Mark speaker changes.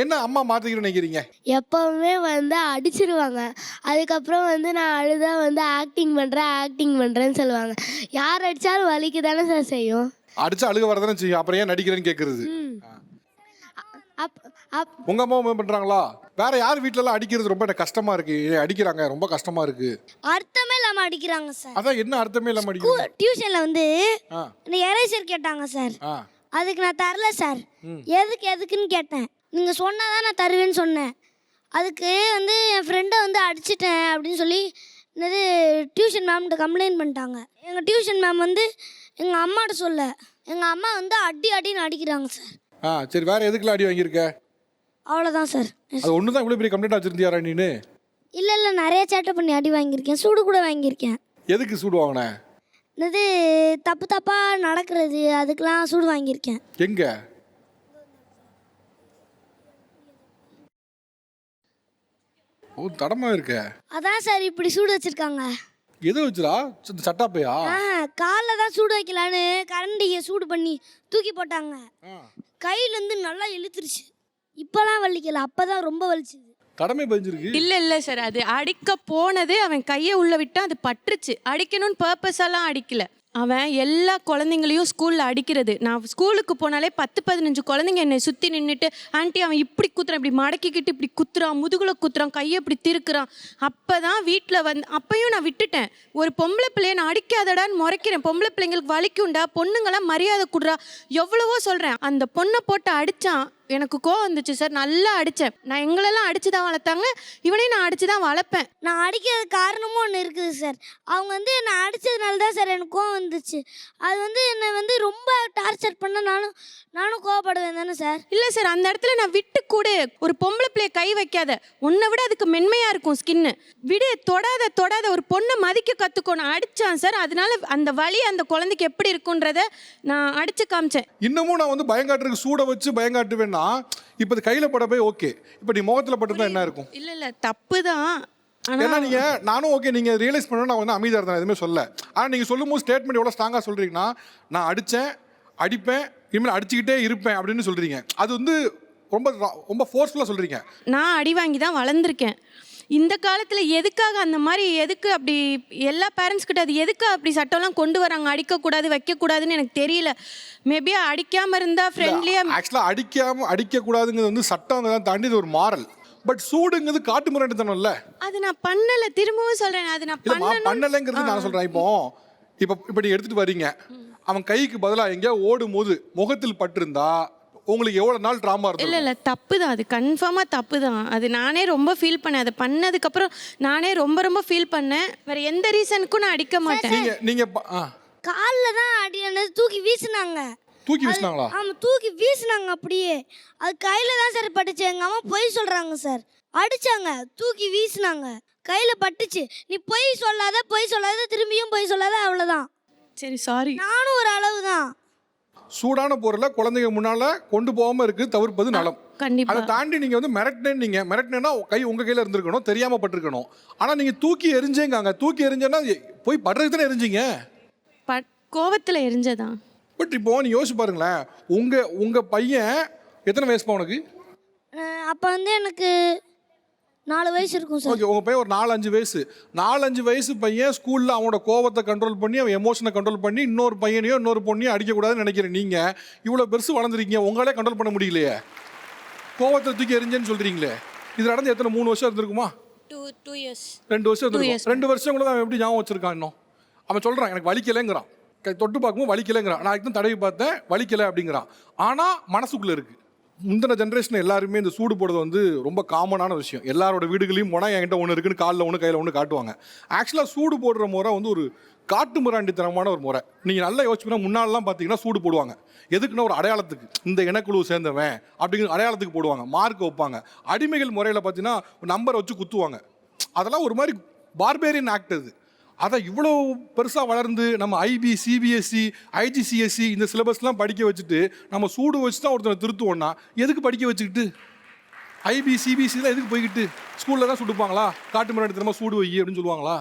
Speaker 1: என்ன அம்மா மாற்றிக்கிறேன்னு நினைக்கிறீங்க?
Speaker 2: எப்பவுமே வந்து அடிச்சிருவாங்க. அதுக்கப்புறம் வந்து நான் அழுதா வந்து ஆக்டிங் பண்ணுறேன்னு சொல்லுவாங்க. யார் அடித்தாலும் வலிக்க தானே சார் செய்யும்.
Speaker 1: அடிச்சா அழுக வரதானே செய்யும். அப்புறம் ஏன் நடிக்கிறேன்னு கேட்கறது.
Speaker 2: அப் அப்
Speaker 1: உங்க அம்மா பண்றாங்களா? வேற யார் வீட்லலாம் அடிக்கிறது ரொம்ப எனக்கு கஷ்டமா இருக்கு, அடிக்கிறாங்க ரொம்ப கஷ்டமா இருக்கு?
Speaker 3: அர்த்தமே இல்லாம அடிக்கிறாங்க சார்.
Speaker 1: அதான் என்ன அர்த்தமே இல்லாம அடிக்கிறாங்க?
Speaker 3: டியூஷன்ல வந்து
Speaker 1: ஆ
Speaker 3: இந்த எரேசர் கேட்டாங்க சார்.
Speaker 1: ஆ
Speaker 3: அதுக்கு நான் தரல சார். எதுக்குன்னு கேட்டேன். நீங்க சொன்னாதான் நான் தருவேன்னு சொன்னேன். அதுக்கு வந்து என் ஃப்ரெண்டை வந்து அடிச்சிட்டேன் அப்படின்னு சொல்லி என்னது டியூஷன் மேம்கிட்ட கம்ப்ளைண்ட் பண்ணிட்டாங்க. எங்கள் டியூஷன் மேம் வந்து எங்கள் அம்மாட்ட சொல்ல, எங்கள் அம்மா வந்து அடின்னு அடிக்கிறாங்க சார்.
Speaker 1: சரி, வேற எதுக்குலாம் அடி வாங்கியிருக்க?
Speaker 3: அவ்வளோதான் சார்.
Speaker 1: அது ஒன்று தான் இவ்வளோ பெரிய கம்ப்ளைண்ட் வச்சிருந்தியாரா நீனு?
Speaker 3: இல்லை நிறைய சேட்டை பண்ணி அடி வாங்கியிருக்கேன். சூடு கூட வாங்கியிருக்கேன்.
Speaker 1: எதுக்கு சூடு வாங்கின?
Speaker 3: இது தப்பாக நடக்கிறது அதுக்கெலாம் சூடு வாங்கியிருக்கேன்.
Speaker 1: எங்க? ஓ, தடமா இருக்க.
Speaker 3: அதான் சார் இப்படி சூடு வச்சுருக்காங்க.
Speaker 1: எது வச்சுடா? சட்டாப்பையா?
Speaker 3: காலில் தான் சூடு வைக்கலான்னு கரண்டியை சூடு பண்ணி தூக்கி போட்டாங்க. கையிலேருந்து நல்லா இழுத்துருச்சு. இப்போலாம் வலிக்கல, அப்போ தான் ரொம்ப வலிச்சுது.
Speaker 1: தடமே பதிஞ்சிருக்கு.
Speaker 4: இல்லை சார், அது அடிக்க போனது அவன் கையை உள்ள விட்டா அது பட்டுருச்சு. அடிக்கணும்னு பர்பஸாலாம் அடிக்கல. அவன் எல்லா குழந்தைங்களையும் ஸ்கூலில் அடிக்கிறது. நான் ஸ்கூலுக்கு போனாலே 10-15 குழந்தைங்க என்னை சுற்றி நின்றுட்டு, ஆண்டி அவன் இப்படி குத்துறான், இப்படி மடக்கிக்கிட்டு இப்படி குத்துறான், முதுகில் குத்துறான், கையை இப்படி திருக்குறான். அப்போ தான் வீட்டில் வந்து அப்பையும் நான் விட்டுட்டேன். ஒரு பொம்பளை பிள்ளைய நான் அடிக்காதடான்னு முறைக்கிறேன். பொம்பளை பிள்ளைங்களுக்கு வலிக்குண்டா, பொண்ணுங்களாம் மரியாதை கொடுறா, எவ்வளவோ சொல்கிறேன். அந்த பொண்ணை போட்டு அடித்தான். எனக்கு கோவம் வந்துச்சு சார். நல்லா அடித்தேன். நான் எங்களெல்லாம் அடித்து தான் வளர்த்தாங்க, இவனையும் நான் அடித்து தான் வளர்ப்பேன்.
Speaker 3: நான் அடிக்கிறது காரணமும் ஒன்று இருக்குது சார். அவங்க வந்து என்னை அடித்ததுனால தான் சார் எனக்கு கோவம் வந்துச்சு. அது வந்து என்னை வந்து ரொம்ப டார்ச்சர் பண்ண நானும் கோவப்படுவேன் தானே சார்.
Speaker 4: இல்லை சார், அந்த இடத்துல நான் விட்டு கூடு. ஒரு பொம்பளை பிள்ளைய கை வைக்காத, உன்னை விட அதுக்கு மென்மையாக இருக்கும் ஸ்கின்னு. விடு, தொடாத. ஒரு பொண்ணை மதிக்க கற்றுக்கணும். அடித்தான் சார். அதனால அந்த வலி அந்த குழந்தைக்கு எப்படி இருக்குன்றத நான் அடித்து காமிச்சேன்.
Speaker 1: இன்னமும் நான் வந்து பயங்காட்டுறதுக்கு சூட வச்சு பயங்காட்டுவேன். இப்ப கையில பட போய் ஓகே, இப்ப நீ முகத்துல பட்டுதான் என்ன இருக்கும்?
Speaker 4: இல்ல தப்பு தான்.
Speaker 1: ஏன்னா நீங்க நானும் ஓகே நீங்க ரியலைஸ் பண்ணணும். நான் வந்து அமைதியா இருந்தேன், எதுவுமே சொல்ல. ஆனா நீங்க சொல்லும் போது ஸ்டேட்மெண்ட் எவ்வளவு ஸ்ட்ராங்கா சொல்றீங்கன்னா, நான் அடிப்பேன், இனிமேல் அடிச்சுக்கிட்டே இருப்பேன் அப்படின்னு சொல்றீங்க. அது வந்து ரொம்ப ரொம்ப ஃபோர்ஸ்ஃபுல்லா சொல்றீங்க.
Speaker 4: நான் அடி வாங்கி தான் வளர்ந்துருக்கேன். இந்த காலத்தில் எதுக்காக அந்த மாதிரி, எதுக்கு அப்படி எல்லா பேரண்ட்ஸ் கிட்ட அது எதுக்கு அப்படி சட்டம்லாம் கொண்டு வராங்க? அடிக்கக்கூடாது வைக்கக்கூடாதுன்னு எனக்கு தெரியல. மேபி அடிக்காமல் இருந்தால் ஃப்ரெண்ட்லியாக.
Speaker 1: ஆக்சுவலாக அடிக்கக்கூடாதுங்கிறது வந்து சட்டம் தாண்டி இது ஒரு மாரல். பட் சூடுங்கிறது காட்டு முரட்டுத்தனம் இல்லை.
Speaker 4: அது நான் பண்ணலை, திரும்பவும் சொல்கிறேன். அது நான்
Speaker 1: பண்ணலைங்கிறது நான் சொல்கிறேன். இப்போ நீ எடுத்துகிட்டு வரீங்க, அவன் கைக்கு பதிலாக எங்கேயோ ஓடும் போது முகத்தில் பட்டிருந்தா உங்களுக்கு எவ்வளோ நாள் ட்ராமா இருக்கும்?
Speaker 4: இல்லை தப்பு தான், அது கன்ஃபார்மாக தப்பு தான். அது நானே ரொம்ப ஃபீல் பண்ணேன். அதை பண்ணதுக்கப்புறம் நானே ரொம்ப ஃபீல் பண்ணேன். வேறு எந்த ரீசனுக்கும் நான் அடிக்க மாட்டேன்.
Speaker 1: நீங்கள்
Speaker 3: காலில் தான் அடியானது தூக்கி வீசினாங்க.
Speaker 1: தூக்கி வீசினாங்களா?
Speaker 3: ஆமாம், தூக்கி வீசினாங்க. அப்படியே அது கையில் தான் சார் பட்டுச்சு. எங்கள் அம்மா பொய் சொல்கிறாங்க சார். அடித்தாங்க, தூக்கி வீசினாங்க, கையில் பட்டுச்சு. நீ பொய் சொல்லாத, திரும்பியும் பொய் சொல்லாத, அவ்வளோதான்.
Speaker 4: சரி, சாரி.
Speaker 3: நானும் ஒரு அளவு தான்.
Speaker 1: சூடான பொருளை குழந்தைங்க முன்னால கொண்டு போகாம இருக்கு தவிர்ப்பது நலம்.
Speaker 4: கண்டிப்பா.
Speaker 1: அதை தாண்டி நீங்க வந்து மிரட்டினா கை உங்க கையில இருந்திருக்கணும், தெரியாம பட்டிருக்கணும். ஆனா நீங்க தூக்கி எரிஞ்சேங்க. தூக்கி எரிஞ்சேன்னா போய் படுறதுக்கு தானே எரிஞ்சிங்க.
Speaker 4: கோவத்தில் எரிஞ்சதான்.
Speaker 1: பட் இப்போ நீ யோசிச்சு பாருங்களேன், உங்க பையன் எத்தனை வயசுப்பா உனக்கு?
Speaker 3: அப்போ வந்து எனக்கு 4 வயசு இருக்கும் சார்.
Speaker 1: ஓகே, உங்கள் பையன் ஒரு 4-5 வயசு. 4-5 வயசு பையன் ஸ்கூலில் அவனோட கோவத்தை கண்ட்ரோல் பண்ணி, அவன் எமோஷனை கண்ட்ரோல் பண்ணி, இன்னொரு பையனையோ இன்னொரு பொண்ணையோ அடிக்கக்கூடாதுன்னு நினைக்கிறேன். நீங்கள் இவ்வளோ பெருசு வளர்ந்துருக்கீங்க, உங்களாலே கண்ட்ரோல் பண்ண முடியலையே. கோவத்தை தூக்கி எரிஞ்சேன்னு சொல்கிறீங்களே. இது நடந்து எத்தனை 3 வருஷம் இருந்திருக்குமா?
Speaker 4: 2 years.
Speaker 1: 2 வருஷம் இருந்திருக்கும். 2 வருஷம் கூட அவன் எப்படி ஞாபகம் வச்சிருக்கான்? இன்னும் அவன் சொல்கிறான் எனக்கு வலிக்கலைங்கிறான். தொட்டு பார்க்கும்போது வலிக்கலைங்கிறான். நான் இதுக்கு தடவி பார்த்தேன், வலிக்கலை அப்படிங்கிறான். ஆனால் மனசுக்குள்ளே இருக்குது. முந்தின ஜென்ரேஷன் எல்லாருமே இந்த சூடு போடுறது வந்து ரொம்ப காமனான விஷயம். எல்லாரோட வீடுகளையும் போனால் என்கிட்ட ஒன்று இருக்குன்னு காலில் ஒன்று கையில் ஒன்று காட்டுவாங்க. ஆக்சுவலாக சூடு போடுற முறை வந்து ஒரு காட்டு முராண்டித்தனமான ஒரு முறை. நீங்கள் நல்லா யோசிச்சுன்னா முன்னாடிலாம் பார்த்தீங்கன்னா சூடு போடுவாங்க. எதுக்குன்னா ஒரு அடையாளத்துக்கு, இந்த இனக்குழு சேர்ந்தவன் அப்படிங்கிற அடையாளத்துக்கு போடுவாங்க, மார்க் வைப்பாங்க. அடிமைகள் முறையில் பார்த்தீங்கன்னா நம்பரை வச்சு குத்துவாங்க. அதெல்லாம் ஒரு மாதிரி பார்பேரியன் ஆக்ட் அது. அதை இவ்வளோ பெருசாக வளர்ந்து நம்ம ஐபி, சிபிஎஸ்சி, ஐஜிசிஎஸ்சி இந்த சிலபஸ்லாம் படிக்க வச்சுட்டு நம்ம சூடு வச்சு தான் ஒருத்தனை திருத்துவோன்னா எதுக்கு படிக்க வச்சுக்கிட்டு? ஐபி, சிபிஎஸ்சிலாம் எதுக்கு போய்கிட்டு? ஸ்கூலில் தான் சுட்டுப்பாங்களா? காட்டு முன்னாடி திரும்ப சூடு வை அப்படின்னு சொல்லுவாங்களா?